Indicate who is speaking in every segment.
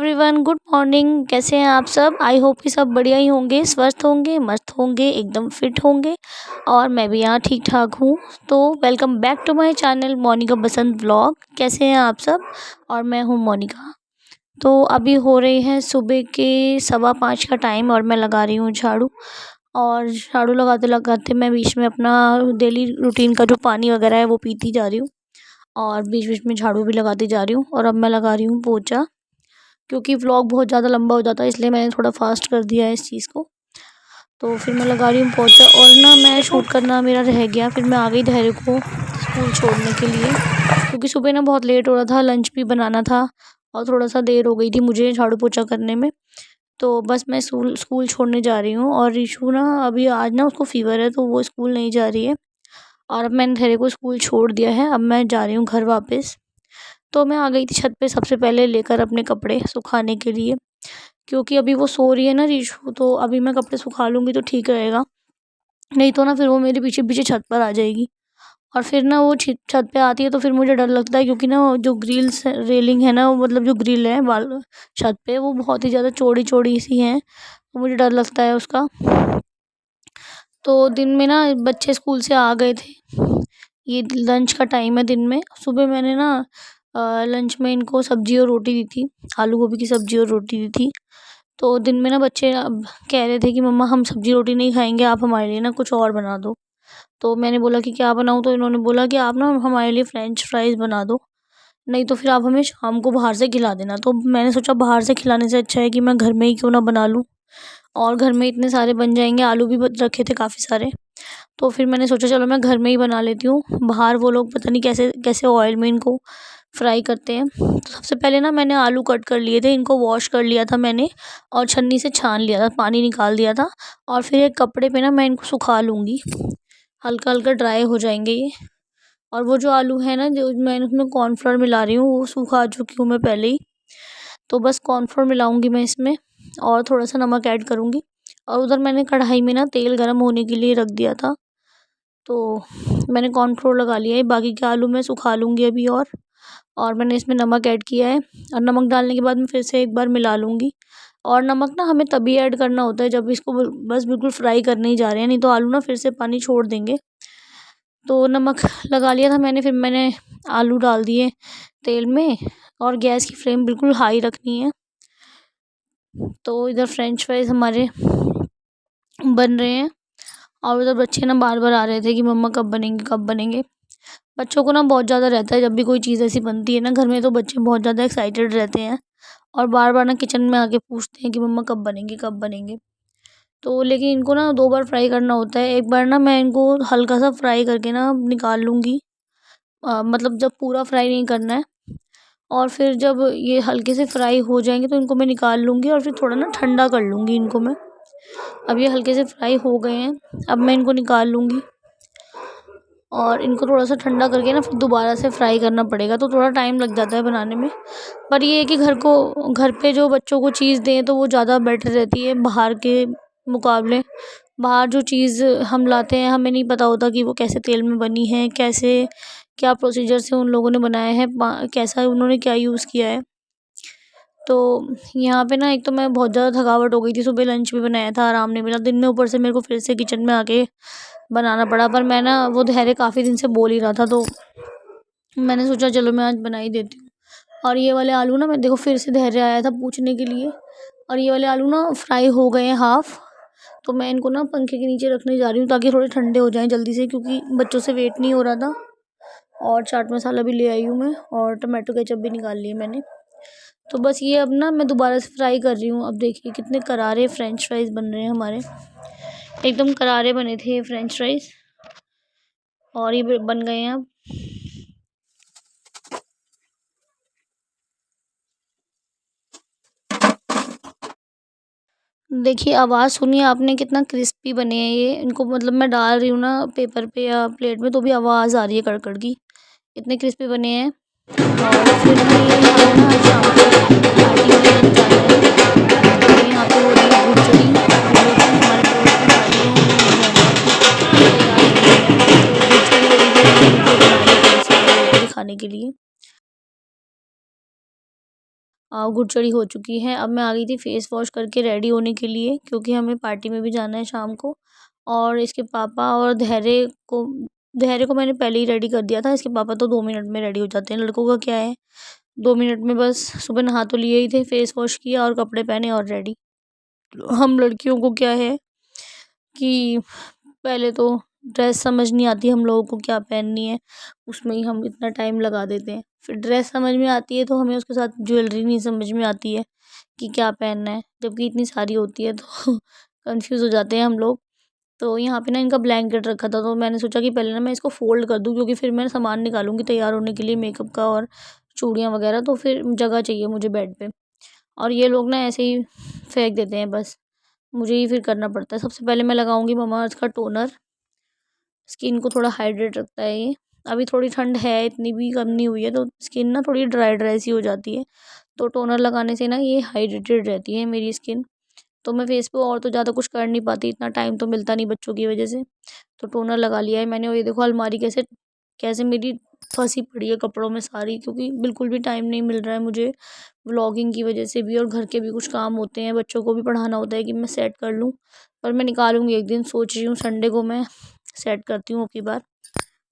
Speaker 1: Everyone, good morning. कैसे हैं आप सब? आई होप कि सब बढ़िया ही होंगे, स्वस्थ होंगे, मस्त होंगे, एकदम फिट होंगे। और मैं भी यहाँ ठीक ठाक हूँ। तो welcome back to my channel Monika Basant vlog. कैसे हैं आप सब? और मैं हूँ मोनिका। तो अभी हो रही है सुबह के 5:15 का टाइम और मैं लगा रही हूँ झाड़ू। और झाड़ू लगाते लगाते मैं बीच में अपना डेली रूटीन का जो पानी वगैरह है वो पीती जा रही हूँ। और बीच बीच में झाड़ू भी लगाती जा रही हूँ। और अब मैं लगा रही हूँ पोछा, क्योंकि व्लॉग बहुत ज़्यादा लंबा हो जाता है, इसलिए मैंने थोड़ा फास्ट कर दिया है इस चीज़ को। तो फिर मैं लगा रही हूँ पोछा। और ना मैं शूट करना मेरा रह गया, फिर मैं आ गई धैर्य को स्कूल छोड़ने के लिए, क्योंकि सुबह ना बहुत लेट हो रहा था, लंच भी बनाना था और थोड़ा सा देर हो गई थी मुझे झाड़ू पोछा करने में। तो बस मैं स्कूल स्कूल छोड़ने जा रही हूँ। और रीशु ना अभी आज ना उसको फ़ीवर है, तो वो स्कूल नहीं जा रही है। और अब मैंने धैर्य को स्कूल छोड़ दिया है, अब मैं जा रही हूँ घर वापस। तो मैं आ गई थी छत पे सबसे पहले लेकर अपने कपड़े सुखाने के लिए, क्योंकि अभी वो सो रही है ना रीशु, तो अभी मैं कपड़े सुखा लूँगी तो ठीक रहेगा। नहीं तो ना फिर वो मेरे पीछे पीछे छत पर आ जाएगी। और फिर ना वो छत पे आती है तो फिर मुझे डर लगता है, क्योंकि ना वो जो ग्रिल्स रेलिंग है ना, वो मतलब जो ग्रिल है वाल छत पे, वो बहुत ही ज़्यादा चौड़ी चौड़ी सी हैं, तो मुझे डर लगता है उसका। तो दिन में ना बच्चे स्कूल से आ गए थे, ये लंच का टाइम है दिन में। सुबह मैंने ना लंच में इनको सब्जी और रोटी दी थी, आलू गोभी की सब्जी और रोटी दी थी। तो दिन में ना बच्चे अब कह रहे थे कि मम्मा हम सब्जी रोटी नहीं खाएंगे, आप हमारे लिए ना कुछ और बना दो। तो मैंने बोला कि क्या बनाऊँ, तो इन्होंने बोला कि आप ना हमारे लिए फ्रेंच फ्राइज़ बना दो, नहीं तो फिर आप हमें शाम को बाहर से खिला देना। तो मैंने सोचा बाहर से खिलाने से अच्छा है कि मैं घर में ही क्यों ना बना लूँ, और घर में इतने सारे बन जाएंगे, आलू भी रखे थे काफ़ी सारे। तो फिर मैंने सोचा चलो मैं घर में ही बना लेती हूँ। बाहर वो लोग पता नहीं कैसे कैसे ऑयल में इनको फ्राई करते हैं। तो सबसे पहले ना मैंने आलू कट कर लिए थे, इनको वॉश कर लिया था मैंने, और छन्नी से छान लिया था, पानी निकाल दिया था। और फिर एक कपड़े पे ना मैं इनको सुखा लूँगी, हल्का हल्का ड्राई हो जाएंगे ये। और वो जो आलू है ना, जो मैंने उसमें कॉर्नफ्लोर मिला रही हूँ, वो सुखा चुकी हूँ मैं पहले ही। तो बस कॉर्नफ्लोर मिलाऊंगी मैं इसमें, और थोड़ा सा नमक ऐड करूँगी। और उधर मैंने कढ़ाई में ना तेल गरम होने के लिए रख दिया था, तो मैंने कॉर्नफ्लोर लगा लिया है। बाकी के आलू मैं सुखा लूँगी अभी। और मैंने इसमें नमक ऐड किया है, और नमक डालने के बाद मैं फिर से एक बार मिला लूँगी। और नमक ना हमें तभी ऐड करना होता है जब इसको बस बिल्कुल फ्राई करने ही जा रहे हैं, नहीं तो आलू ना फिर से पानी छोड़ देंगे। तो नमक लगा लिया था मैंने, फिर मैंने आलू डाल दिए तेल में, और गैस की फ्लेम बिल्कुल हाई रखनी है। तो इधर फ्रेंच फ्राइज़ हमारे बन रहे हैं, और उधर बच्चे ना बार बार आ रहे थे कि मम्मा कब बनेंगे कब बनेंगे। बच्चों को ना बहुत ज़्यादा रहता है, जब भी कोई चीज़ ऐसी बनती है ना घर में, तो बच्चे बहुत ज़्यादा एक्साइटेड रहते हैं, और बार बार ना किचन में आके पूछते हैं कि मम्मा कब बनेंगे कब बनेंगे। तो लेकिन इनको ना 2 बार फ्राई करना होता है। एक बार ना मैं इनको हल्का सा फ्राई करके ना निकाल लूँगी, मतलब जब पूरा फ्राई नहीं करना है। और फिर जब ये हल्के से फ्राई हो जाएंगे तो इनको मैं निकाल लूँगी, और फिर थोड़ा ना ठंडा कर लूँगी इनको मैं। अब ये हल्के से फ्राई हो गए हैं, अब मैं इनको निकाल लूँगी, और इनको थोड़ा सा ठंडा करके ना फिर दोबारा से फ्राई करना पड़ेगा, तो थोड़ा टाइम लग जाता है बनाने में। पर ये है कि घर पे जो बच्चों को चीज़ दें तो वो ज़्यादा बेटर रहती है बाहर के मुकाबले। बाहर जो चीज़ हम लाते हैं, हमें नहीं पता होता कि वो कैसे तेल में बनी है, कैसे क्या प्रोसीजर से उन लोगों ने बनाया है, कैसा उन्होंने क्या यूज़ किया है। तो यहाँ पे ना एक तो मैं बहुत ज़्यादा थकावट हो गई थी, सुबह लंच भी बनाया था, आराम नहीं मिला दिन में, ऊपर से मेरे को फिर से किचन में आके बनाना पड़ा। पर मैं ना वो धैर्य काफ़ी दिन से बोल ही रहा था, तो मैंने सोचा चलो मैं आज बना ही देती हूँ। और ये वाले आलू ना, मैं देखो फिर से धैर्य आया था पूछने के लिए, और ये वाले आलू ना फ्राई हो गए हैं हाफ़। तो मैं इनको ना पंखे के नीचे रखने जा रही हूँ, ताकि थोड़े ठंडे हो जाएँ जल्दी से, क्योंकि बच्चों से वेट नहीं हो रहा था। और चाट मसाला भी ले आई हूँ मैं, और टमाटो केचप भी निकाल लिए मैंने। तो बस ये अब ना मैं दोबारा से फ्राई कर रही हूँ। अब देखिए कितने करारे फ्रेंच फ्राइज़ बन रहे हैं हमारे, एकदम करारे बने थे ये फ्रेंच फ्राइज़, और ये बन गए हैं अब। देखिए आवाज़ सुनिए आपने, कितना क्रिस्पी बने हैं ये। इनको मतलब मैं डाल रही हूँ ना पेपर पे या प्लेट में, तो भी आवाज़ आ रही है कड़कड़ की, इतने क्रिस्पी बने हैं। और फिर भी हमें ना आज शाम को पार्टी में जाना है, तो यहाँ पे हो रही है भुरजड़ी की, हमारे पड़ोस में पार्टी है, हमें वहीं जाना है अभी, तैयार हो रही हैं। तो भुरजड़ी अभी मैं इनके लिए बना रही हूँ थोड़ी सी, आप लोगों को दिखाने के लिए। गुड़चड़ी हो चुकी है। अब मैं आ गई थी फेस वॉश करके रेडी होने के लिए, क्योंकि हमें पार्टी में भी जाना है शाम को। और इसके पापा और धैर्य को मैंने पहले ही रेडी कर दिया था। इसके पापा तो 2 मिनट में रेडी हो जाते हैं। लड़कों का क्या है, 2 मिनट में बस सुबह नहा तो लिए ही थे, फेस वॉश किया और कपड़े पहने और रेडी। हम लड़कियों को क्या है कि पहले तो ड्रेस समझ नहीं आती हम लोगों को क्या पहननी है, उसमें ही हम इतना टाइम लगा देते हैं। फिर ड्रेस समझ में आती है तो हमें उसके साथ ज्वेलरी नहीं समझ में आती है कि क्या पहनना है, जबकि इतनी सारी होती है तो कंफ्यूज हो जाते हैं हम लोग। तो यहाँ पे ना इनका ब्लैंकेट रखा था, तो मैंने सोचा कि पहले ना मैं इसको फ़ोल्ड कर दूँ, क्योंकि फिर मैं सामान निकालूंगी तैयार होने के लिए मेकअप का और चूड़ियाँ वगैरह, तो फिर जगह चाहिए मुझे बेड पे। और ये लोग ना ऐसे ही फेंक देते हैं बस, मुझे ही फिर करना पड़ता है। सबसे पहले मैं लगाऊंगी ममाअर्थ का टोनर। स्किन को थोड़ा हाइड्रेट रखता है ये। अभी थोड़ी ठंड है, इतनी भी कम नहीं हुई है, तो स्किन ना थोड़ी ड्राई ड्राई सी हो जाती है। तो टोनर लगाने से ना ये हाइड्रेटेड रहती है मेरी स्किन। तो मैं फेस पे और तो ज़्यादा कुछ कर नहीं पाती, इतना टाइम तो मिलता नहीं बच्चों की वजह से। तो टोनर लगा लिया है मैंने। और ये देखो अलमारी कैसे कैसे मेरी फंसी पड़ी है कपड़ों में सारी, क्योंकि बिल्कुल भी टाइम नहीं मिल रहा है मुझे, व्लॉगिंग की वजह से भी और घर के भी कुछ काम होते हैं, बच्चों को भी पढ़ाना होता है कि मैं सेट कर लूँ। पर मैं निकालूंगी एक दिन, सोच रही हूँ संडे को मैं सेट करती हूँ की बार।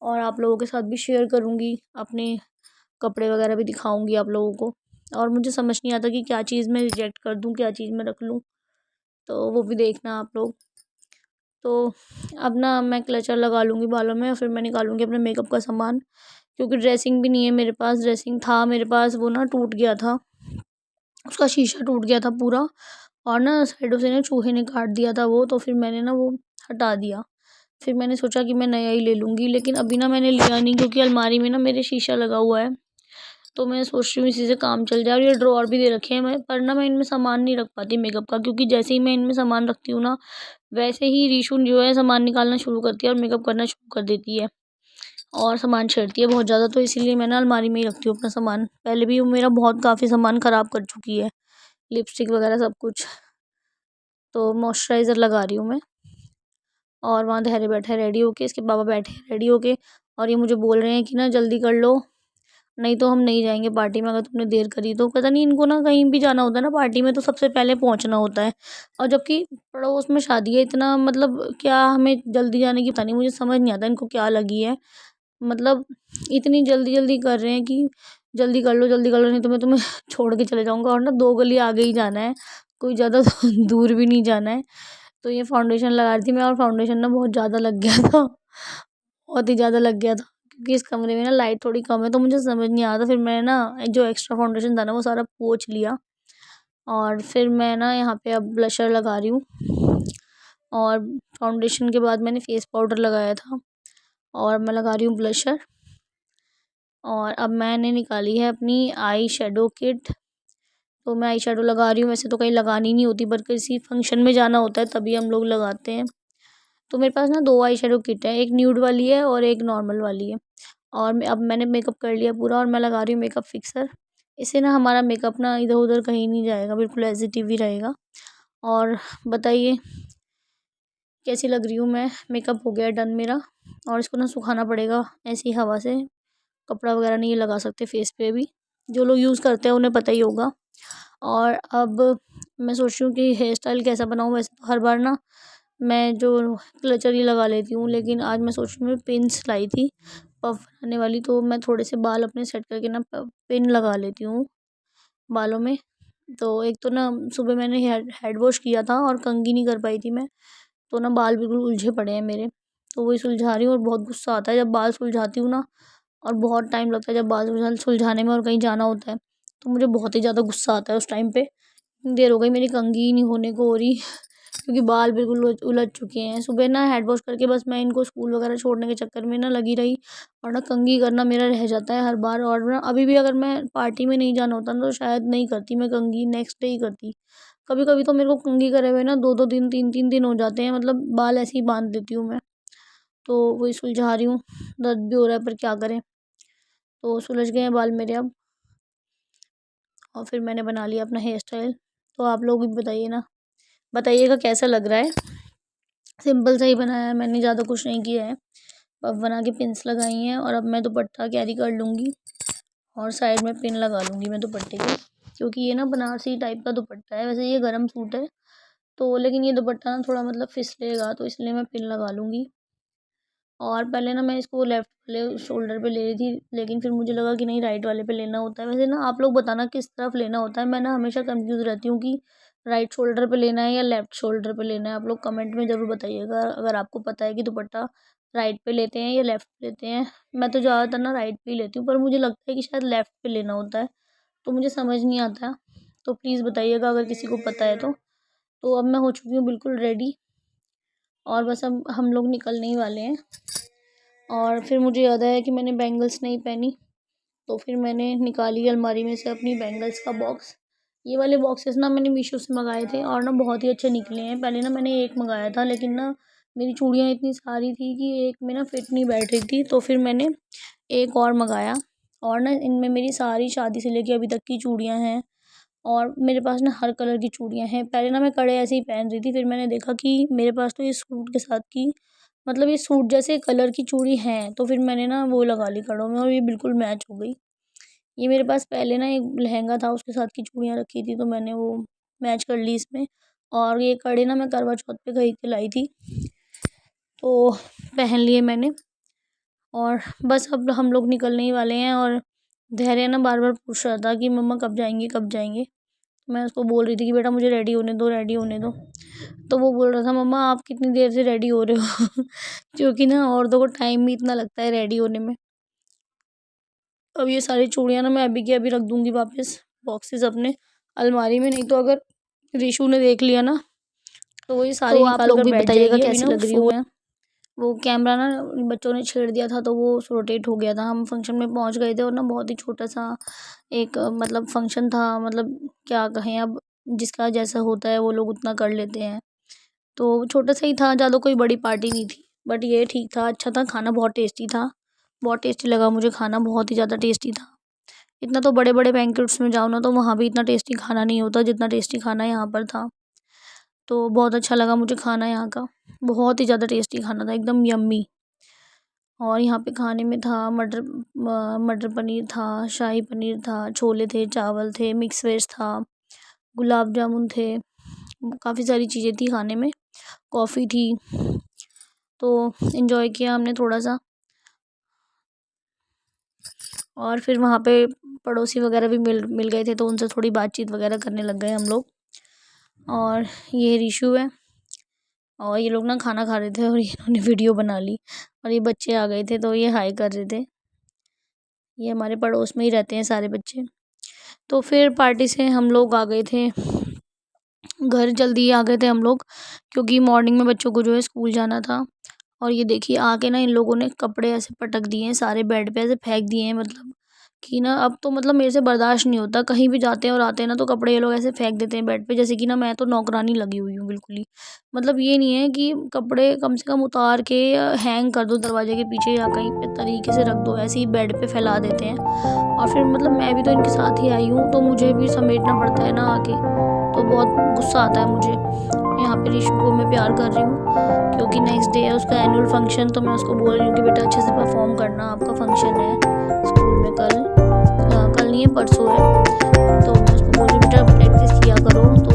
Speaker 1: और आप लोगों के साथ भी शेयर करूँगी, अपने कपड़े वगैरह भी दिखाऊँगी आप लोगों को। और मुझे समझ नहीं आता कि क्या चीज़ मैं रिजेक्ट कर दूँ, क्या चीज़ मैं रख लूँ, तो वो भी देखना आप लोग। तो अब ना मैं क्लचर लगा लूँगी बालों में और फिर मैं निकालूँगी अपने मेकअप का सामान, क्योंकि ड्रेसिंग भी नहीं है मेरे पास। ड्रेसिंग था मेरे पास, वो ना टूट गया था, उसका शीशा टूट गया था पूरा, और ना साइडों से ना चूहे ने काट दिया था वो, तो फिर मैंने ना वो हटा दिया। फिर मैंने सोचा कि मैं नया ही ले लूँगी, लेकिन अभी ना मैंने लिया नहीं, क्योंकि अलमारी में ना मेरे शीशा लगा हुआ है। तो मैं सोच रही हूँ इसी से काम चल जाए। और ये ड्रॉअर भी दे रखे हैं मैं, पर ना मैं इनमें सामान नहीं रख पाती मेकअप का, क्योंकि जैसे ही मैं इनमें सामान रखती हूँ ना, वैसे ही रीशू जो है सामान निकालना शुरू करती है और मेकअप करना शुरू कर देती है और सामान छेड़ती है बहुत ज़्यादा। तो इसीलिए मैं ना अलमारी में ही रखती हूँ अपना सामान। पहले भी वो मेरा बहुत काफ़ी सामान ख़राब कर चुकी है, लिपस्टिक वगैरह सब कुछ। तो मॉइस्चराइज़र लगा रही हूँ मैं। और वहाँ धैर्य बैठा है रेडी होके, इसके पापा बैठे हैं रेडी होके, और ये मुझे बोल रहे हैं कि ना जल्दी कर लो, नहीं तो हम नहीं जाएंगे पार्टी में अगर तुमने देर करी तो। पता नहीं इनको ना कहीं भी जाना होता है ना पार्टी में, तो सबसे पहले पहुंचना होता है। और जबकि पड़ोस में शादी है, इतना मतलब क्या हमें जल्दी जाने की पता नहीं, मुझे समझ नहीं आता इनको क्या लगी है। मतलब इतनी जल्दी जल्दी कर रहे हैं कि जल्दी कर लो, नहीं तो मैं तुम्हें छोड़ के चले जाऊंगा। और ना 2 गली आगे ही जाना है, कोई ज़्यादा दूर भी नहीं जाना है। तो ये फाउंडेशन लगा रही थी मैं, और फाउंडेशन ना बहुत ज़्यादा लग गया था, बहुत ही ज़्यादा लग गया था, क्योंकि इस कमरे में ना लाइट थोड़ी कम है, तो मुझे समझ नहीं आ रहा था। फिर मैंने ना जो एक्स्ट्रा फाउंडेशन था ना वो सारा पोंछ लिया। और फिर मैं ना यहाँ पे अब ब्लशर लगा रही हूँ। और फाउंडेशन के बाद मैंने फेस पाउडर लगाया था, और मैं लगा रही हूँ ब्लशर। और अब मैंने निकाली है अपनी आई शेडो किट। तो मैं आई शेडो लगा रही हूँ, वैसे तो कहीं लगानी नहीं होती, पर किसी फंक्शन में जाना होता है तभी हम लोग लगाते हैं। तो मेरे पास ना 2 आई शेडो किट है, एक न्यूड वाली है और एक नॉर्मल वाली है। और अब मैंने मेकअप कर लिया पूरा, और मैं लगा रही हूँ मेकअप फिक्सर। इससे ना हमारा मेकअप ना इधर उधर कहीं नहीं जाएगा, बिल्कुल एज इट इज़ ही रहेगा। और बताइए कैसी लग रही हूँ मैं। मेकअप हो गया डन मेरा, और इसको ना सुखाना पड़ेगा ऐसी हवा से, कपड़ा वगैरह नहीं लगा सकते फेस पे भी। जो लोग यूज़ करते हैं उन्हें पता ही होगा। और अब मैं सोच रही हूँ कि हेयर स्टाइल कैसा बनाऊँ। वैसे तो हर बार ना मैं जो क्लचर ही लगा लेती हूँ, लेकिन आज मैं सोच रही हूँ पिन्स लाई थी पफ बनाने वाली, तो मैं थोड़े से बाल अपने सेट करके ना पिन लगा लेती हूँ बालों में। तो एक तो ना सुबह मैंने हेड वॉश किया था और कंघी नहीं कर पाई थी मैं, तो ना बाल बिल्कुल उलझे पड़े हैं मेरे। तो वही सुलझा रही हूँ, और बहुत गुस्सा आता है जब बाल सुलझाती हूँ ना, और बहुत टाइम लगता है जब बाल सुलझाने में, और कहीं जाना होता है तो मुझे बहुत ही ज़्यादा गुस्सा आता है उस टाइम पे। इतनी देर हो गई मेरी कंघी ही नहीं होने को हो रही, क्योंकि बाल बिल्कुल उलझ चुके हैं। सुबह ना हेड वॉश करके बस मैं इनको स्कूल वगैरह छोड़ने के चक्कर में ना लगी रही, और ना कंघी करना मेरा रह जाता है हर बार। और ना अभी भी अगर मैं पार्टी में नहीं जाना होता ना, तो शायद नहीं करती मैं कंघी, नेक्स्ट डे ही करती। कभी कभी तो मेरे को कंघी करे हुए ना 2-2 दिन 3-3 दिन हो जाते हैं, मतलब बाल ऐसे ही बांध देती हूँ मैं। तो वही सुलझा रही हूँ, दर्द भी हो रहा है पर क्या करें। तो सुलझ गए हैं बाल मेरे अब, और फिर मैंने बना लिया अपना हेयर स्टाइल। तो आप लोग भी बताइए ना, बताइएगा कैसा लग रहा है। सिंपल सा ही बनाया है मैंने, ज़्यादा कुछ नहीं किया है। पफ बना के पिन्स लगाई हैं, और अब मैं दुपट्टा कैरी कर लूँगी और साइड में पिन लगा लूँगी मैं दुपट्टे के। क्योंकि ये ना बनारसी टाइप का दुपट्टा है। वैसे ये गरम सूट है तो, लेकिन ये दुपट्टा ना थोड़ा मतलब फिसलेगा, तो इसलिए मैं पिन लगा लूँगी। और पहले ना मैं इसको लेफ़्ट वाले शोल्डर पे ले रही थी, लेकिन फिर मुझे लगा कि नहीं, राइट वाले पे लेना होता है। वैसे ना आप लोग बताना किस तरफ लेना होता है। मैं ना हमेशा कन्फ्यूज़ रहती हूँ कि राइट शोल्डर पे लेना है या लेफ़्ट शोल्डर पे लेना है। आप लोग कमेंट में ज़रूर बताइएगा अगर आपको पता है कि दुपट्टा राइट पे लेते हैं या लेफ़्ट पे लेते हैं। मैं तो ज़्यादातर ना राइट पे ही लेती हूँ, पर मुझे लगता है कि शायद लेफ़्ट पे लेना होता है, तो मुझे समझ नहीं आता। तो प्लीज़ बताइएगा अगर किसी को पता है तो। तो अब मैं हो चुकी हूँ बिल्कुल रेडी, और बस अब हम लोग निकलने ही वाले हैं। और फिर मुझे याद आया कि मैंने बैंगल्स नहीं पहनी, तो फिर मैंने निकाली अलमारी में से अपनी बैंगल्स का बॉक्स। ये वाले बॉक्सेस ना मैंने मीशो से मंगाए थे और ना बहुत ही अच्छे निकले हैं। पहले ना मैंने एक मंगाया था, लेकिन ना मेरी चूड़ियाँ इतनी सारी थी कि एक में ना फिट नहीं बैठ रही थी, तो फिर मैंने एक और मंगाया। और ना इनमें मेरी सारी शादी से लेके अभी तक की चूड़ियाँ हैं, और मेरे पास ना हर कलर की चूड़ियाँ हैं। पहले ना मैं कड़े ऐसे ही पहन रही थी, फिर मैंने देखा कि मेरे पास तो ये सूट के साथ की, मतलब ये सूट जैसे कलर की चूड़ी हैं, तो फिर मैंने ना वो लगा ली कड़ों में और ये बिल्कुल मैच हो गई। ये मेरे पास पहले ना एक लहंगा था, उसके साथ की चूड़ियाँ रखी थी, तो मैंने वो मैच कर ली इसमें। और ये कड़े ना मैं करवा चौथ पे खरीद के लाई थी, तो पहन लिए मैंने। और बस अब हम लोग निकलने ही वाले हैं, और धैर्य ना बार बार पूछ रहा था कि मम्मा कब जाएंगे, कब जाएंगे। मैं उसको बोल रही थी कि बेटा मुझे रेडी होने दो, रेडी होने दो। तो वो बोल रहा था मम्मा आप कितनी देर से रेडी हो रहे हो क्योंकि ना औरतों को टाइम भी इतना लगता है रेडी होने में। अब ये सारी चूड़ियाँ ना मैं अभी की अभी रख दूँगी वापस बॉक्सेस अपने अलमारी में, नहीं तो अगर रिशु ने देख लिया ना तो वो ये सारी
Speaker 2: तो आप
Speaker 1: निकाल
Speaker 2: लोग
Speaker 1: कर
Speaker 2: भी
Speaker 1: बैठ
Speaker 2: बताइएगा
Speaker 1: जाएगी। अभी
Speaker 2: कैसी
Speaker 1: ना वो
Speaker 2: लग रही हूँ
Speaker 1: फ़ोन
Speaker 2: मैं।
Speaker 1: वो कैमरा ना बच्चों ने छेड़ दिया था, तो वो रोटेट हो गया था। हम फंक्शन में पहुंच गए थे, और ना बहुत ही छोटा सा एक मतलब फंक्शन था, मतलब क्या कहें अब, जिसका जैसा होता है वो लोग उतना कर लेते हैं। तो छोटा सा ही था, ज़्यादा कोई बड़ी पार्टी नहीं थी, बट ये ठीक था, अच्छा था। खाना बहुत टेस्टी था, बहुत टेस्टी लगा मुझे खाना, बहुत ही ज़्यादा टेस्टी था। इतना तो बड़े बड़े बैंक्वेट्स में जाओ ना, तो वहाँ भी इतना टेस्टी खाना नहीं होता जितना टेस्टी खाना यहाँ पर था। तो बहुत अच्छा लगा मुझे खाना यहाँ का, बहुत ही ज़्यादा टेस्टी खाना था, एकदम यम्मी। और यहाँ पे खाने में था मटर पनीर था, शाही पनीर था, छोले थे, चावल थे, मिक्स वेज था, गुलाब जामुन थे, काफ़ी सारी चीज़ें थी खाने में, कॉफ़ी थी। तो इन्जॉय किया हमने थोड़ा सा, और फिर वहाँ पे पड़ोसी वगैरह भी मिल गए थे, तो उनसे थोड़ी बातचीत वगैरह करने लग गए हम लोग। और ये रिशु है, और ये लोग ना खाना खा रहे थे, और इन्होंने वीडियो बना ली, और ये बच्चे आ गए थे तो ये हाय कर रहे थे। ये हमारे पड़ोस में ही रहते हैं सारे बच्चे। तो फिर पार्टी से हम लोग आ गए थे घर, जल्दी आ गए थे हम लोग, क्योंकि मॉर्निंग में बच्चों को जो है स्कूल जाना था। और ये देखिए आके ना इन लोगों ने कपड़े ऐसे पटक दिए हैं सारे बेड पे, ऐसे फेंक दिए हैं, मतलब कि ना अब तो मतलब मेरे से बर्दाश्त नहीं होता। कहीं भी जाते हैं और आते हैं ना, तो कपड़े ये लोग ऐसे फेंक देते हैं बेड पे, जैसे कि ना मैं तो नौकरानी लगी हुई हूँ बिल्कुल ही। मतलब ये नहीं है कि कपड़े कम से कम उतार के हैंग कर दो दरवाजे के पीछे, या कहीं पे तरीके से रख दो, ऐसे ही बेड पे फैला देते हैं। और फिर मतलब मैं भी तो इनके साथ ही आई हूँ, तो मुझे भी समेटना पड़ता है ना आके, तो बहुत गुस्सा आता है मुझे। यहाँ पे ऋषु को मैं प्यार कर रही हूँ, क्योंकि नेक्स्ट डे है उसका एनुअल फंक्शन, तो मैं उसको बोल रही हूँ कि बेटा अच्छे से परफॉर्म करना, आपका फंक्शन है स्कूल में कल, कल नहीं है परसों है। तो मैं उसको बोल रही हूँ बेटा प्रैक्टिस किया करो, तो